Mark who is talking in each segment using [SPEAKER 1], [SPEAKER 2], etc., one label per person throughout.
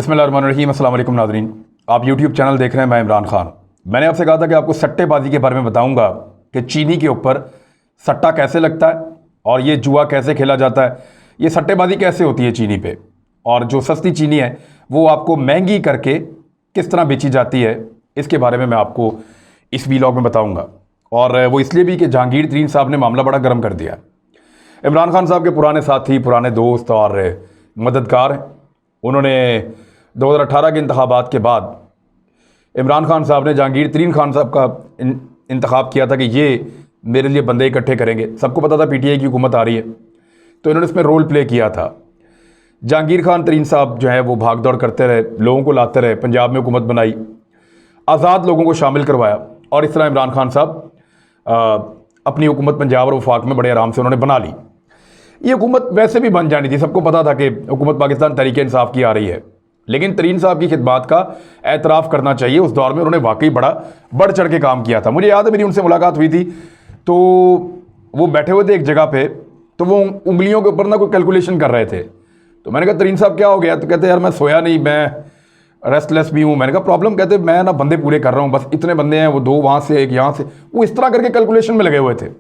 [SPEAKER 1] बिस्मिल्लाहिर्रहमानिर्रहीम। अस्सलाम वालेकुम नाज़रीन, आप यूट्यूब चैनल देख रहे हैं। मैं इमरान खान। मैंने आपसे कहा था कि आपको सट्टेबाजी के बारे में बताऊंगा कि चीनी के ऊपर सट्टा कैसे लगता है और ये जुआ कैसे खेला जाता है, ये सट्टेबाजी कैसे होती है चीनी पे, और जो सस्ती चीनी है वो आपको महंगी करके किस तरह बेची जाती है, इसके बारे में मैं आपको इस वीलॉग में बताऊँगा। और वो इसलिए भी कि जहांगीर तरीन साहब ने मामला बड़ा गर्म कर दिया। इमरान खान साहब के पुराने साथी, पुराने दोस्त और मददगार हैं। उन्होंने 2018 के इंतखाबात के बाद इमरान खान साहब ने जहांगीर तरीन खान साहब का इंतखाब किया था कि ये मेरे लिए बंदे इकट्ठे करेंगे। सबको पता था पीटीआई की हुकूमत आ रही है, तो इन्होंने इसमें रोल प्ले किया था। जहांगीर खान तरीन साहब जो है वो भाग दौड़ करते रहे, लोगों को लाते रहे, पंजाब में हुकूमत बनाई, आज़ाद लोगों को शामिल करवाया, और इस तरह इमरान खान साहब अपनी हुकूमत पंजाब और वफाक में बड़े आराम से उन्होंने बना ली। ये हुकूमत वैसे भी बन जानी थी, सबको पता था कि हुकूमत पाकिस्तान तहरीक इंसाफ की आ रही है, लेकिन तरीन साहब की खिदमात का एतराफ़ करना चाहिए। उस दौर में उन्होंने वाकई बड़ा बढ़ चढ़ के काम किया था। मुझे याद है मेरी उनसे मुलाकात हुई थी, तो वो बैठे हुए थे एक जगह पे, तो वो उंगलियों के ऊपर ना कोई कैलकुलेशन कर रहे थे। तो मैंने कहा तरीन साहब क्या हो गया? तो कहते यार मैं सोया नहीं, मैं रेस्टलेस भी हूँ। मैंने कहा प्रॉब्लम? कहते मैं ना बंदे पूरे कर रहा हूँ, बस इतने बंदे हैं, वो दो वहाँ से एक यहाँ से, वो इस तरह करके कैलकुलेशन में लगे हुए थे।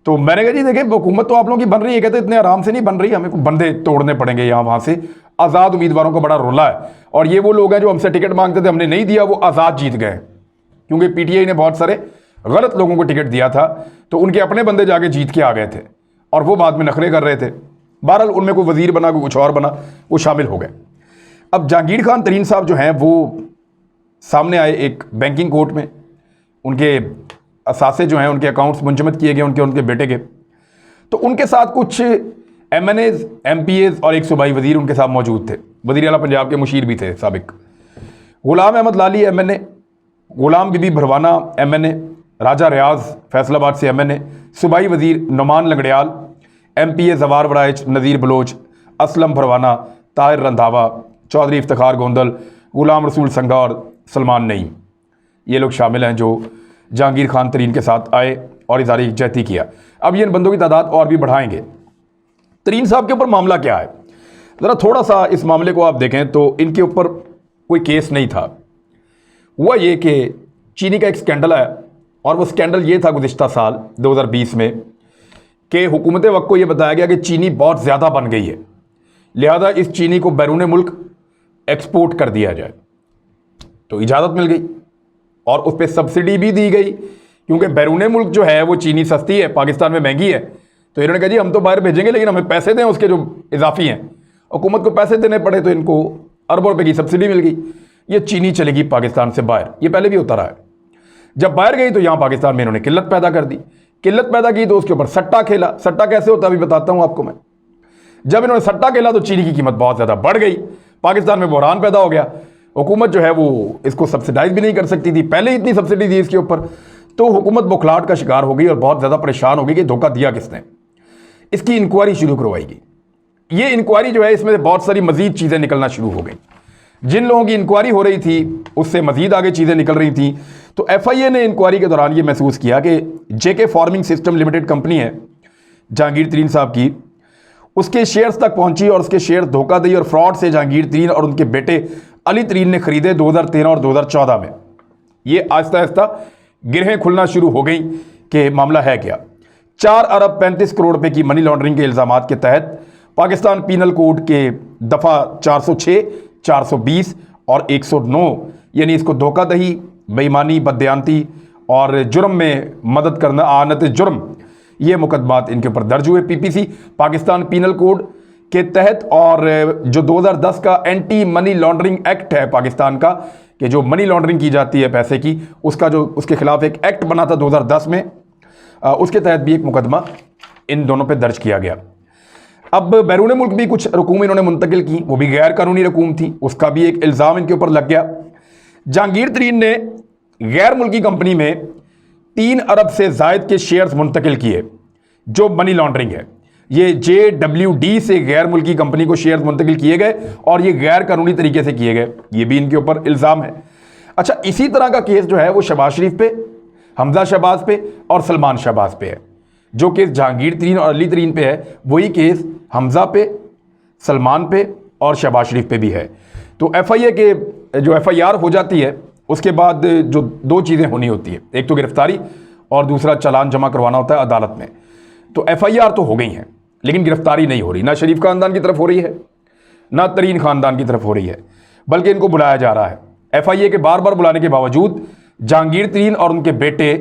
[SPEAKER 1] तो मैंने कहा जी देखिए हुकूमत तो आप लोगों की बन रही है। कहते इतने आराम से नहीं बन रही, हमें कुछ बंदे तोड़ने पड़ेंगे यहाँ वहाँ से। आज़ाद उम्मीदवारों का बड़ा रोला है, और ये वो लोग हैं जो हमसे टिकट मांगते थे, हमने नहीं दिया, वो आज़ाद जीत गए, क्योंकि पीटीआई ने बहुत सारे गलत लोगों को टिकट दिया था, तो उनके अपने बंदे जाके जीत के आ गए थे, और वो बाद में नखरे कर रहे थे। बहरहाल उनमें कोई वजीर बना, कोई कुछ और बना, वो शामिल हो गए। अब जहांगीर खान तरीन साहब जो हैं वो सामने आए एक बैंकिंग कोर्ट में। उनके असासे जो हैं, उनके अकाउंट्स मुंजमद किए गए उनके बेटे के। तो उनके साथ कुछ एमएनएज, एमपीएज और एक सूबाई वजीर उनके साथ मौजूद थे। वजीर आला पंजाब के मुशीर भी थे साबिक। गुलाम अहमद लाली एमएनए, गुलाम बीबी भरवाना एमएनए, राजा रियाज फैसलाबाद से एमएनए, सूबाई वजीर नुमान लंगड़ियाल, एमपीए जवार वराइच, नज़ीर बलोच, असलम भरवाना, ताहिर रंधावा, चौधरी इफ्तिखार गोंदल, गुलाम रसूल संघा और सलमान नईम, ये लोग शामिल हैं जो जहांगीर खान तरीन के साथ आए और इज़हार यकजहती किया। अब ये इन बंदों की तादाद और भी बढ़ाएंगे। तरीन साहब के ऊपर मामला क्या है, ज़रा थोड़ा सा इस मामले को आप देखें तो इनके ऊपर कोई केस नहीं था। हुआ ये कि चीनी का एक स्कैंडल है, और वो स्कैंडल ये था गुज़िश्ता साल 2020 में कि हुकूमत वक्त को ये बताया गया कि चीनी बहुत ज़्यादा बन गई है, लिहाजा इस चीनी को बैरून मुल्क एक्सपोर्ट कर दिया जाए। तो इजाज़त मिल गई और उस पर सब्सिडी भी दी गई, क्योंकि बैरून मुल्क जो है वो चीनी सस्ती है, पाकिस्तान में महंगी है। तो इन्होंने कहा जी हम तो बाहर भेजेंगे, लेकिन हमें पैसे दें उसके जो इजाफी हैं। हुकूमत को पैसे देने पड़े, तो इनको अरबों रुपए की सब्सिडी मिल गई। ये चीनी चलेगी पाकिस्तान से बाहर, ये पहले भी होता रहा है। जब बाहर गई तो यहाँ पाकिस्तान में इन्होंने किल्लत पैदा कर दी। किल्लत पैदा की तो उसके ऊपर सट्टा खेला। सट्टा कैसे होता है अभी बताता हूँ आपको मैं। जब इन्होंने सट्टा खेला तो चीनी की कीमत बहुत ज़्यादा बढ़ गई, पाकिस्तान में बहरान पैदा हो गया। हुकूमत जो है वो इसको सब्सिडाइज भी नहीं कर सकती थी, पहले ही इतनी सब्सिडी दी इसके ऊपर। तो हुकूमत बुखलाहट का शिकार हो गई और बहुत ज़्यादा परेशान हो गई कि धोखा दिया किसने। इसकी इंक्वायरी शुरू करवाई गई। ये इंक्वायरी जो है इसमें बहुत सारी मजीद चीज़ें निकलना शुरू हो गई। जिन लोगों की इंक्वायरी हो रही थी उससे मजीद आगे चीज़ें निकल रही थी। तो FIA ने इंक्वायरी के दौरान ये महसूस किया कि JK farming system limited company है जहांगीर तरीन साहब की, उसके शेयर्स तक पहुंची और उसके शेयर धोखाधड़ी और फ्रॉड से जहांगीर तरीन और उनके बेटे अली तरीन ने खरीदे 2013 और 2014 में। ये आहिस्ता आहिस्ता गिरहें खुलना शुरू हो गई कि मामला है क्या। 4 अरब 35 करोड़ रुपए की मनी लॉन्ड्रिंग के इल्ज़ामात के तहत पाकिस्तान पीनल कोड के दफ़ा 406, 420 और 109, यानी इसको धोखाधड़ी, बेईमानी, बददयांती और जुर्म में मदद करना, आनत जुर्म, ये मुकदमात इनके ऊपर दर्ज हुए PPC पाकिस्तान पीनल कोड के तहत। और जो 2010 का एंटी मनी लॉन्ड्रिंग एक्ट है पाकिस्तान का, कि जो मनी लॉन्ड्रिंग की जाती है पैसे की, उसका जो उसके खिलाफ एक एक्ट बना था 2010 में, उसके तहत भी एक मुकदमा इन दोनों पे दर्ज किया गया। अब बैरून मुल्क भी कुछ रकूम इन्होंने मुंतकिल की, वो भी गैर कानूनी रकूम थी, उसका भी एक इल्ज़ाम इनके ऊपर लग गया। जहांगीर तरीन ने गैर मुल्की कंपनी में 3 अरब से जायद के शेयर्स मुंतकिल किए, जो मनी लॉन्ड्रिंग है। ये JWD से गैर मुल्की कंपनी को शेयर्स मुंतकिल किए गए और ये गैर कानूनी तरीके से किए गए, ये भी इनके ऊपर इल्ज़ाम है। अच्छा, इसी तरह का केस जो है वो शहबाज शरीफ पे, हमजा शहबाज पे और सलमान शहबाज पे है। जो केस जहांगीर तरीन और अली तरीन पे है, वही केस हमजा पे, सलमान पे और शहबाज शरीफ पे भी है। तो तो एफआईए के जो एफआईआर हो जाती है उसके बाद जो दो चीज़ें होनी होती है, एक तो गिरफ्तारी और दूसरा चालान जमा करवाना होता है अदालत में। तो एफआईआर तो हो गई है लेकिन गिरफ्तारी नहीं हो रही, ना शरीफ खानदान की तरफ हो रही है ना तरीन खानदान की तरफ हो रही है, बल्कि इनको बुलाया जा रहा है। एफआईए के बार बार बुलाने के बावजूद जहांगीर तरीन और उनके बेटे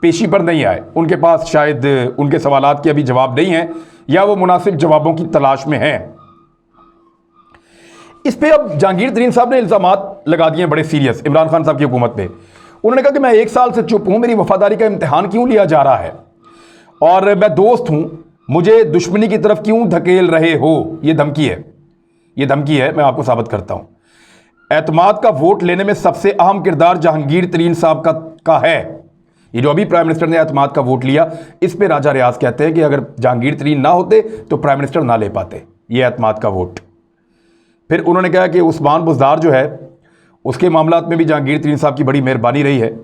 [SPEAKER 1] पेशी पर नहीं आए। उनके पास शायद उनके सवालात के अभी जवाब नहीं है या वो मुनासिब जवाबों की तलाश में हैं। इस पे अब जहांगीर तरीन साहब ने इल्जामात लगा दिए बड़े सीरियस इमरान खान साहब की हुकूमत पे। उन्होंने कहा कि मैं 1 साल से चुप हूं, मेरी वफादारी का इम्तिहान क्यों लिया जा रहा है और मैं दोस्त हूं, मुझे दुश्मनी की तरफ क्यों धकेल रहे हो। ये धमकी है, ये धमकी है। मैं आपको साबित करता हूं। एतमाद का वोट लेने में सबसे अहम किरदार जहांगीर तरीन साहब का है। ये जो अभी प्राइम मिनिस्टर ने एतमाद का वोट लिया, इस पे राजा रियाज कहते हैं कि अगर जहांगीर तरीन ना होते तो प्राइम मिनिस्टर ना ले पाते ये एतमाद का वोट। फिर उन्होंने कहा कि उस्मान बुज़दार जो है उसके मामलात में भी जहांगीर तरीन साहब की बड़ी मेहरबानी रही है। फिर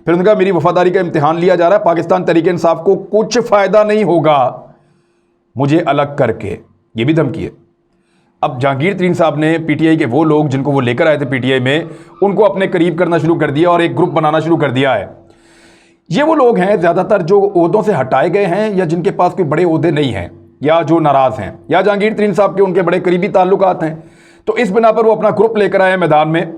[SPEAKER 1] उन्होंने कहा मेरी वफादारी का इम्तिहान लिया जा रहा है, पाकिस्तान तहरीक इंसाफ को कुछ फ़ायदा नहीं होगा मुझे अलग करके। ये भी धमकी है। अब जहांगीर तरीन साहब ने पीटीआई के वो लोग जिनको वो लेकर आए थे पीटीआई में, उनको अपने करीब करना शुरू कर दिया और एक ग्रुप बनाना शुरू कर दिया है। ये वो लोग हैं ज़्यादातर जो ओहदों से हटाए गए हैं या जिनके पास कोई बड़े ओहदे नहीं हैं या जो नाराज़ हैं या जहांगीर तरीन साहब के उनके बड़े करीबी ताल्लुकात हैं। तो इस बिना पर वो अपना ग्रुप लेकर आए मैदान में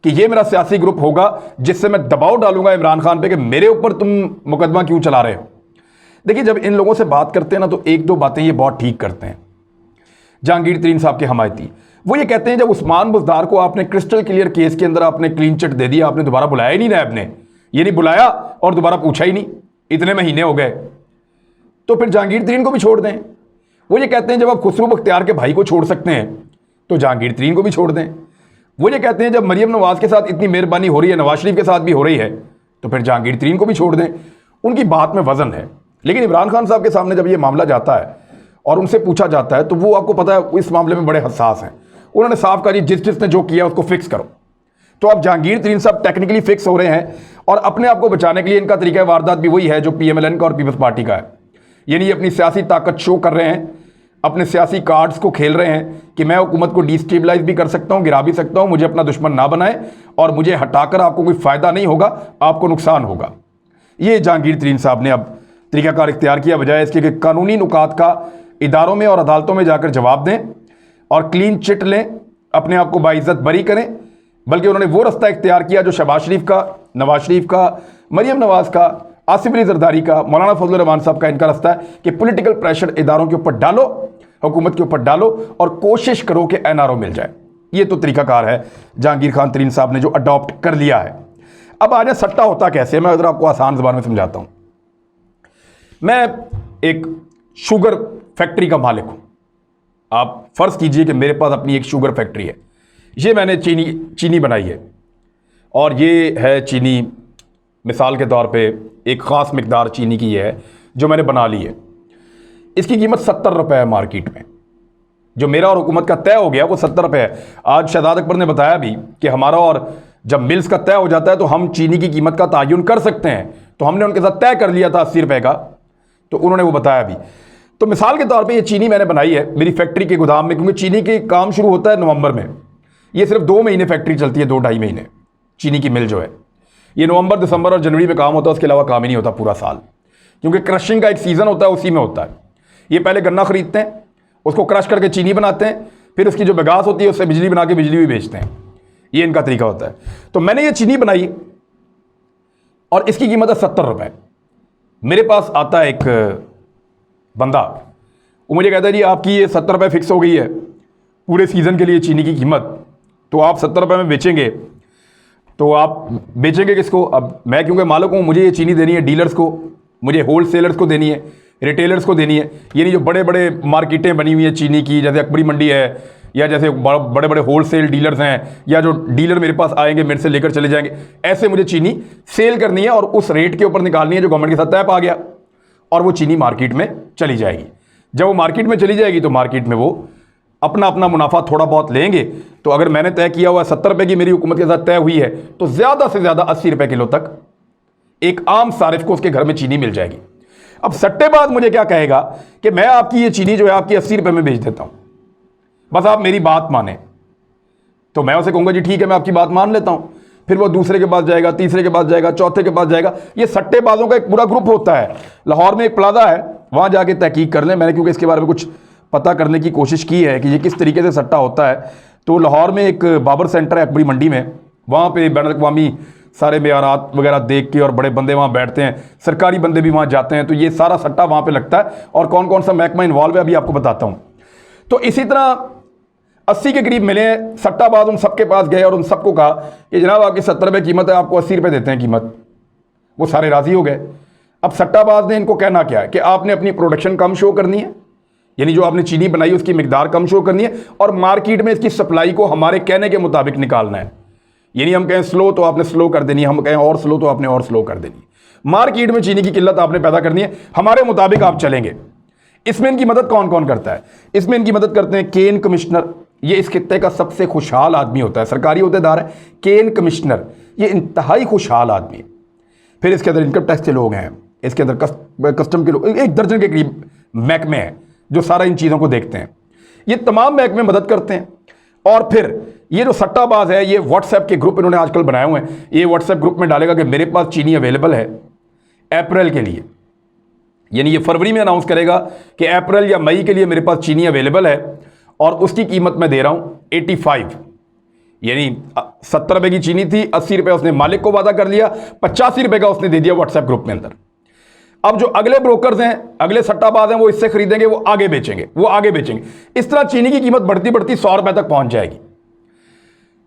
[SPEAKER 1] कि ये मेरा सियासी ग्रुप होगा जिससे मैं दबाव डालूंगा इमरान खान पे कि मेरे ऊपर तुम मुकदमा क्यों चला रहे हो। देखिए, जब इन लोगों से बात करते हैं ना तो एक दो बातें ये बहुत ठीक करते हैं जहांगीर तरीन साहब के हमायती। वो ये कहते हैं जब उस्मान बुज़दार को आपने क्रिस्टल क्लियर केस के अंदर आपने क्लीन चिट दे दिया, आपने दोबारा बुलाया ही नहीं नैब ने, ये नहीं बुलाया और दोबारा पूछा ही नहीं, इतने महीने हो गए, तो फिर जहांगीर तरीन को भी छोड़ दें। वो ये कहते हैं जब आप खुसरो बख्तियार के भाई को छोड़ सकते हैं तो जहांगीर तरीन को भी छोड़ दें। वो ये कहते हैं जब मरियम नवाज के साथ इतनी मेहरबानी हो रही है, नवाज शरीफ के साथ भी हो रही है, तो फिर जहांगीर तरीन को भी छोड़ दें। उनकी बात में वजन है। लेकिन इमरान खान साहब के सामने जब ये मामला जाता है और उनसे पूछा जाता है तो वो आपको पता है इस मामले में बड़े हसास हैं। उन्होंने साफ कहा जी जिसने जो किया उसको फिक्स करो। तो अब जहांगीर तरीन साहब टेक्निकली फिक्स हो रहे हैं और अपने आप को बचाने के लिए इनका तरीका वारदात भी वही है जो पीएमएलएन का और पीपल्स पार्टी का है। यानी अपनी सियासी ताकत शो कर रहे हैं, अपने सियासी कार्ड्स को खेल रहे हैं कि मैं हुकूमत को डिस्टेबलाइज भी कर सकता हूं, गिरा भी सकता हूं, मुझे अपना दुश्मन ना बनाए और मुझे हटाकर आपको कोई फ़ायदा नहीं होगा, आपको नुकसान होगा। ये जहांगीर तरीन साहब ने अब तरीकाकार इख्तियार किया, बजाय इसके कि कानूनी नुकात का इदारों में और अदालतों में जाकर जवाब दें और क्लीन चिट लें, अपने आप को बाइज्जत बरी करें, बल्कि उन्होंने वो रास्ता इख्तियार किया जो शहबाज शरीफ का, नवाज शरीफ का, मरियम नवाज का, आसिफ अली जरदारी का, मौलाना फजल रहमान साहब का इनका रास्ता है कि पॉलिटिकल प्रेशर इदारों के ऊपर डालो, हुकूमत के ऊपर डालो और कोशिश करो कि एनआरओ मिल जाए। ये तो तरीकाकार है जहांगीर खान तरीन साहब ने जो अडॉप्ट कर लिया है। अब आ जाए सट्टा होता कैसे, मैं अगर आपको आसान ज़बान में समझाता हूँ। मैं एक शुगर फैक्ट्री का मालिक हूँ। आप फ़र्ज़ कीजिए कि मेरे पास अपनी एक शुगर फैक्ट्री है। ये मैंने चीनी बनाई है और ये है चीनी, मिसाल के तौर पे एक ख़ास मिकदार चीनी की है जो मैंने बना ली है। इसकी कीमत 70 रुपये है मार्केट में। जो मेरा और हुकूमत का तय हो गया वो 70 रुपये है। आज शहजाद अकबर ने बताया भी कि हमारा और जब मिल्स का तय हो जाता है तो हम चीनी की कीमत का तयन कर सकते हैं। तो हमने उनके साथ तय कर लिया था 80 रुपये का, तो उन्होंने वो बताया भी। तो मिसाल के तौर पे ये चीनी मैंने बनाई है मेरी फैक्ट्री के गोदाम में, क्योंकि चीनी के काम शुरू होता है नवंबर में। ये सिर्फ 2 महीने फैक्ट्री चलती है, 2-2.5 महीने चीनी की मिल जो है। ये नवंबर, दिसंबर और जनवरी में काम होता है, उसके अलावा काम ही नहीं होता पूरा साल, क्योंकि क्रशिंग का एक सीज़न होता है, उसी में होता है। ये पहले गन्ना खरीदते हैं, उसको क्रश करके चीनी बनाते हैं, फिर उसकी जो बगास होती है उससे बिजली बना के बिजली भी बेचते हैं। ये इनका तरीका होता है। तो मैंने ये चीनी बनाई और इसकी कीमत है 70 रुपये। मेरे पास आता है एक बंदा, वो मुझे कहता है जी आपकी ये 70 रुपये फिक्स हो गई है पूरे सीज़न के लिए चीनी की कीमत, तो आप 70 रुपये में बेचेंगे, तो आप बेचेंगे किसको? अब मैं क्योंकि मालिक हूँ, मुझे ये चीनी देनी है डीलर्स को, मुझे होल सेलर्स को देनी है, रिटेलर्स को देनी है। यानी जो बड़े बड़े मार्केटें बनी हुई हैं चीनी की, जैसे अकबरी मंडी है या जैसे बड़े बड़े होल सेल डीलर्स हैं, या जो डीलर मेरे पास आएंगे मेरे से लेकर चले जाएंगे, ऐसे मुझे चीनी सेल करनी है और उस रेट के ऊपर निकालनी है जो गवर्नमेंट के साथ तय पा गया, और वो चीनी मार्केट में चली जाएगी। जब वो मार्केट में चली जाएगी तो मार्केट में वो अपना अपना मुनाफा थोड़ा बहुत लेंगे। तो अगर मैंने तय किया हुआ 70 रुपये की मेरी हुकूमत के साथ तय हुई है, तो ज़्यादा से ज़्यादा 80 रुपये किलो तक एक आम सारिफ को उसके घर में चीनी मिल जाएगी। अब सट्टेबाज मुझे क्या कहेगा कि मैं आपकी ये चीनी जो है आपकी 80 रुपये में बेच देता हूं, बस आप मेरी बात माने। तो मैं उसे कहूँगा जी ठीक है, मैं आपकी बात मान लेता हूँ। फिर वो दूसरे के पास जाएगा, तीसरे के पास जाएगा, चौथे के पास जाएगा। ये सट्टेबाजों का एक पूरा ग्रुप होता है। लाहौर में एक प्लाजा है, वहाँ जाके तहकीक कर लें। मैंने क्योंकि इसके बारे में कुछ पता करने की कोशिश की है कि ये किस तरीके से सट्टा होता है। तो लाहौर में एक बाबर सेंटर है बड़ी मंडी में, वहाँ पे बैन अवी सारे मेयारात वगैरह देख के और बड़े बंदे वहाँ बैठते हैं, सरकारी बंदे भी वहाँ जाते हैं। तो ये सारा सट्टा वहाँ पे लगता है और कौन कौन सा महकमा इन्वॉल्व है अभी आपको बताता हूँ। तो इसी तरह 80 के करीब मिले सट्टाबाज, उन सबके पास गए और उन सबको कहा कि जनाब आपकी 70 रुपये कीमत है, आपको 80 रुपये देते हैं कीमत। वो सारे राज़ी हो गए। अब सट्टाबाज ने इनको कहना क्या है कि आपने अपनी प्रोडक्शन कम शो करनी है, यानी जो आपने चीनी बनाई उसकी मिकदार कम शो करनी है, और मार्केट में इसकी सप्लाई को हमारे कहने के मुताबिक निकालना है। यानी हम कहें स्लो तो आपने स्लो कर देनी है, हम कहें और स्लो तो आपने और स्लो कर देनी है। मार्केट में चीनी की किल्लत आपने पैदा करनी है, हमारे मुताबिक आप चलेंगे। इसमें इनकी मदद कौन कौन करता है? इसमें इनकी मदद करते हैं केन कमिश्नर, ये इस खित्ते का सबसे खुशहाल आदमी होता है, सरकारी अहदेदार है। केन कमिश्नर ये इंतहाई खुशहाल आदमी है। फिर इसके अंदर इनकम टैक्स के लोग हैं, इसके अंदर कस्टम के लोग, 1 दर्जन के करीब महकमे हैं जो सारा इन चीज़ों को देखते हैं। ये तमाम महकमे मदद करते हैं। और फिर ये जो सट्टाबाज है, ये व्हाट्सएप के ग्रुप इन्होंने आजकल बनाए हुए हैं। ये व्हाट्सएप ग्रुप में डालेगा कि मेरे पास चीनी अवेलेबल है अप्रैल के लिए, यानी ये फरवरी में अनाउंस करेगा कि अप्रैल या मई के लिए मेरे पास चीनी अवेलेबल है और उसकी कीमत मैं दे रहा हूँ 85, यानी 70 रुपये की चीनी थी, 80 रुपये उसने मालिक को वादा कर लिया, 85 रुपये का उसने दे दिया व्हाट्सएप ग्रुप में अंदर। अब जो अगले ब्रोकर्स हैं, अगले सट्टाबाज हैं, वो इससे खरीदेंगे, वो आगे बेचेंगे, वो आगे बेचेंगे। इस तरह चीनी की कीमत बढ़ती बढ़ती 100 रुपये तक पहुंच जाएगी।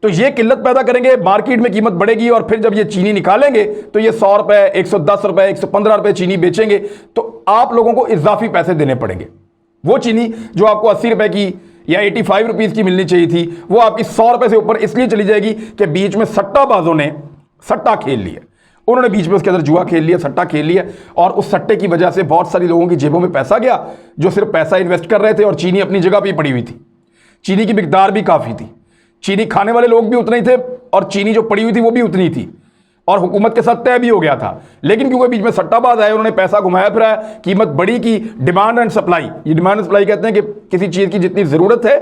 [SPEAKER 1] तो ये किल्लत पैदा करेंगे, मार्केट में कीमत बढ़ेगी, और फिर जब ये चीनी निकालेंगे तो ये 100 रुपये, 110 रुपये, 115 रुपये चीनी बेचेंगे। तो आप लोगों को इजाफी पैसे देने पड़ेंगे। वो चीनी जो आपको 80 रुपये की या 85 रुपीज़ की मिलनी चाहिए थी, वो आपकी 100 रुपये से ऊपर इसलिए चली जाएगी कि बीच में सट्टाबाजों ने सट्टा खेल लिया। उन्होंने बीच में उसके अंदर जुआ खेल लिया, सट्टा खेल लिया, और उस सट्टे की वजह से बहुत सारी लोगों की जेबों में पैसा गया जो सिर्फ पैसा इन्वेस्ट कर रहे थे, और चीनी अपनी जगह पर पड़ी हुई थी। चीनी की मिकदार भी काफ़ी थी, चीनी खाने वाले लोग भी उतने ही थे, और चीनी जो पड़ी हुई थी वो भी उतनी थी, और हुकूमत के साथ तय भी हो गया था। लेकिन क्योंकि बीच में सट्टाबाज आए, उन्होंने पैसा घुमाया फिराया, कीमत बढ़ी की। डिमांड एंड सप्लाई, ये डिमांड एंड सप्लाई कहते हैं कि किसी चीज़ की जितनी ज़रूरत है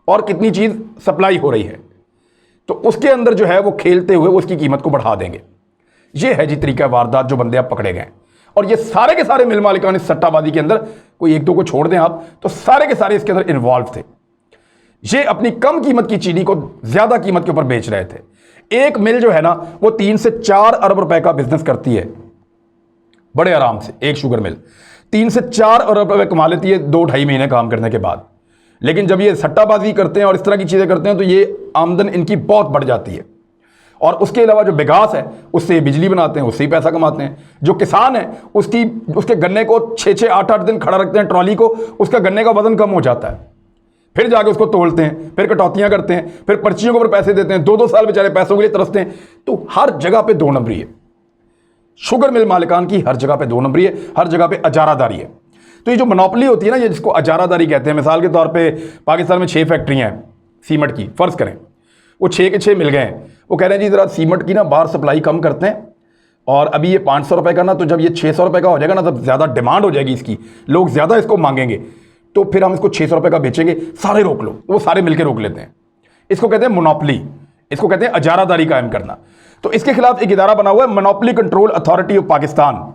[SPEAKER 1] और कितनी चीज़ सप्लाई हो रही है, तो उसके अंदर जो है वो खेलते हुए उसकी कीमत को बढ़ा देंगे। ये है जी तरीका वारदात जो बंदे आप पकड़े गए। और ये सारे के सारे मिल मालिकान इस सट्टाबाजी के अंदर, कोई 1-2 को छोड़ दें आप, तो सारे के सारे इसके अंदर इन्वॉल्व थे। ये अपनी कम कीमत की चीनी को ज्यादा कीमत के ऊपर बेच रहे थे। एक मिल जो है ना, वो 3 से 4 अरब रुपए का बिजनेस करती है बड़े आराम से। एक शुगर मिल 3 से 4 अरब रुपए कमा लेती है 2-2.5 महीने काम करने के बाद। लेकिन जब ये सट्टाबाजी करते हैं और इस तरह की चीजें करते हैं, तो ये आमदन इनकी बहुत बढ़ जाती है। और उसके अलावा जो बिगास है, उससे बिजली बनाते हैं, उससे ही पैसा कमाते हैं। जो किसान है, उसके गन्ने को 6-6, 8-8 दिन खड़ा रखते हैं ट्रॉली को, उसका गन्ने का वजन कम हो जाता है, फिर जाके उसको तोलते हैं, फिर कटौतियां करते हैं, फिर पर्चियों के ऊपर पैसे देते हैं, 2-2 साल बेचारे पैसों के लिए तरसते हैं। तो हर जगह पे 2 नंबरी है। शुगर मिल मालिकान की हर जगह पे 2 नंबरी है, हर जगह पे अजारादारी है। तो ये जो मोनोपोली होती है ना, ये जिसको अजारादारी कहते हैं। मिसाल के तौर पे पाकिस्तान में 6 फैक्ट्रियां हैं सीमेंट की, फ़र्ज़ करें वो 6 के 6 मिल गए हैं। वो कह रहे हैं जी ज़रा सीमेंट की ना बाहर सप्लाई कम करते हैं, और अभी ये 500 रुपये का ना, तो जब ये 600 रुपये का हो जाएगा ना, तब ज़्यादा डिमांड हो जाएगी इसकी, लोग ज़्यादा इसको मांगेंगे, तो फिर हम इसको 600 रुपये का बेचेंगे, सारे रोक लो। वो सारे मिलकर रोक लेते हैं। इसको कहते हैं मोनोपोली, इसको कहते हैं अजारादारी कायम करना। तो इसके खिलाफ एक इदारा बना हुआ है, monopoly control authority of Pakistan.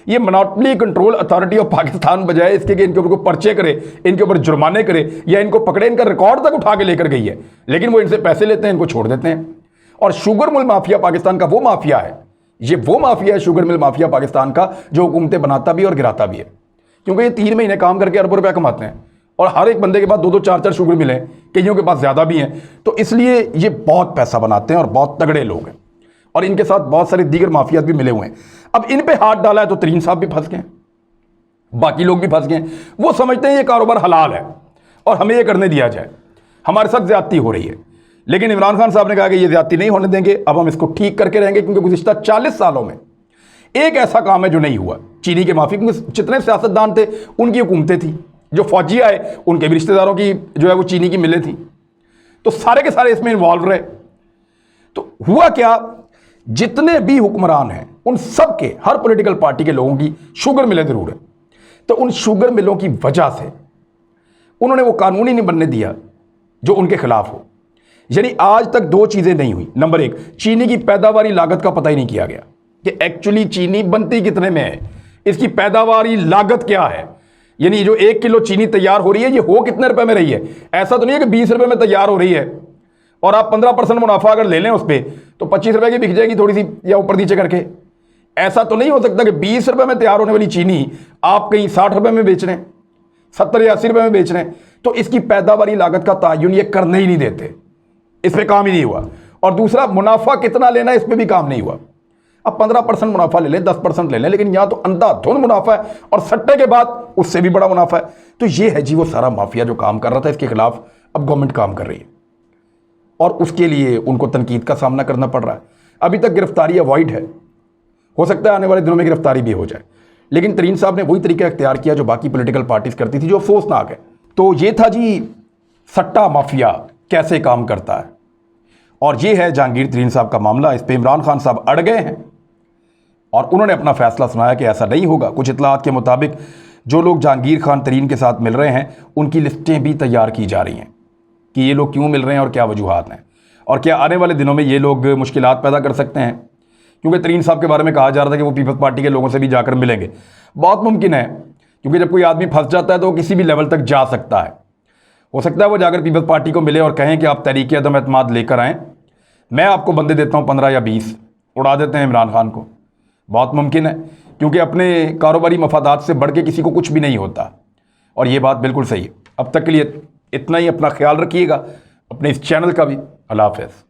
[SPEAKER 1] ये monopoly control authority of Pakistan बजाय इसके कि इनके ऊपर पर्चे करे, इनके ऊपर जुर्माने करे, या इनको पकड़े, इनका रिकॉर्ड तक उठा के लेकर गई है, लेकिन वो इनसे पैसे लेते हैं, इनको छोड़ देते हैं। और शुगर मिल माफिया पाकिस्तान का वो माफिया है, ये वो माफिया है शुगर मिल माफिया पाकिस्तान का, जो हुकूमतें बनाता भी और गिराता भी है। क्योंकि ये 3 महीने काम करके अरबों रुपया कमाते हैं, और हर एक बंदे के पास 2-2, 4-4 शुगर मिल हैं, कईयों के पास ज़्यादा भी हैं। तो इसलिए ये बहुत पैसा बनाते हैं और बहुत तगड़े लोग हैं, और इनके साथ बहुत सारे दीगर माफियात भी मिले हुए हैं। अब इन पे हाथ डाला है तो तरीन साहब भी फंस गए, बाकी लोग भी फंस गए। वो समझते हैं ये कारोबार हलाल है और हमें ये करने दिया जाए, हमारे साथ ज्यादती हो रही है। लेकिन इमरान खान साहब ने कहा कि ये ज्यादती नहीं होने देंगे, अब हम इसको ठीक करके रहेंगे, क्योंकि गुज़िश्ता 40 सालों में एक ऐसा काम है जो नहीं हुआ चीनी के माफी। क्योंकि जितने सियासतदान थे उनकी हुकूमतें थी, जो फौजी आए उनके भी रिश्तेदारों की जो है वो चीनी की मिलें थी, तो सारे के सारे इसमें इन्वॉल्व रहे। तो हुआ क्या, जितने भी हुक्मरान हैं उन सब के, हर पॉलिटिकल पार्टी के लोगों की शुगर मिलें जरूर है, तो उन शुगर मिलों की वजह से उन्होंने वो कानून ही नहीं बनने दिया जो उनके खिलाफ हो। यानी आज तक दो चीजें नहीं हुई। नंबर एक, चीनी की पैदावारी लागत का पता ही नहीं किया गया कि एक्चुअली चीनी बनती कितने में है, इसकी पैदावारी लागत क्या है। यानी जो 1 किलो चीनी तैयार हो रही है ये हो कितने रुपए में रही है। ऐसा तो नहीं है कि 20 रुपए में तैयार हो रही है और आप 15% मुनाफा अगर ले लें उस पर तो 25 रुपए की बिक जाएगी थोड़ी सी या ऊपर नीचे करके। ऐसा तो नहीं हो सकता कि 20 रुपए में तैयार होने वाली चीनी आप कहीं 60 रुपए में बेच रहे हैं, 70 या 80 रुपए में बेच रहे हैं। तो इसकी पैदावारी लागत का तायुन ये करने ही नहीं देते, इस पर काम ही नहीं हुआ। और दूसरा, मुनाफा कितना लेना है इस पर भी काम नहीं हुआ। अब 15% मुनाफा ले लें, 10% ले लें, लेकिन यहां तो अंधाधुंध मुनाफा है और सट्टे के बाद उससे भी बड़ा मुनाफा है। तो ये है जी वो सारा माफिया जो काम कर रहा था, इसके खिलाफ अब गवर्नमेंट काम कर रही है और उसके लिए उनको तनकीद का सामना करना पड़ रहा है। अभी तक गिरफ्तारी अवॉइड है, हो सकता है आने वाले दिनों में गिरफ्तारी भी हो जाए, लेकिन तरीन साहब ने वही तरीका इख्तियार किया जो बाकी पॉलिटिकल पार्टीज करती थी, जो अफसोसनाक है। तो ये था जी सट्टा माफिया कैसे काम करता है, और ये है जहांगीर तरीन साहब का मामला। इस पर इमरान खान साहब अड़ गए हैं और उन्होंने अपना फैसला सुनाया कि ऐसा नहीं होगा। कुछ इतलात के मुताबिक जो लोग जहांगीर खान तरीन के साथ मिल रहे हैं उनकी लिस्टें भी तैयार की जा रही हैं कि ये लोग क्यों मिल रहे हैं और क्या वजूहात हैं, और क्या आने वाले दिनों में ये लोग मुश्किलात पैदा कर सकते हैं। क्योंकि तरीन साहब के बारे में कहा जा रहा था कि वो पीपल्स पार्टी के लोगों से भी जाकर मिलेंगे। बहुत मुमकिन है, क्योंकि जब कोई आदमी फंस जाता है तो वो किसी भी लेवल तक जा सकता है। हो सकता है वो जाकर पीपल्स पार्टी को मिले और कहें कि आप तहरीक अदम एतमाद लेकर आएँ, मैं आपको बंदे देता हूँ 15 या 20, उड़ा देते हैं इमरान खान को। बहुत मुमकिन है, क्योंकि अपने कारोबारी मफादात से बढ़ के किसी को कुछ भी नहीं होता, और ये बात बिल्कुल सही है। अब तक के लिए इतना ही, अपना ख्याल रखिएगा, अपने इस चैनल का भी। अल्लाह हाफ़िज़।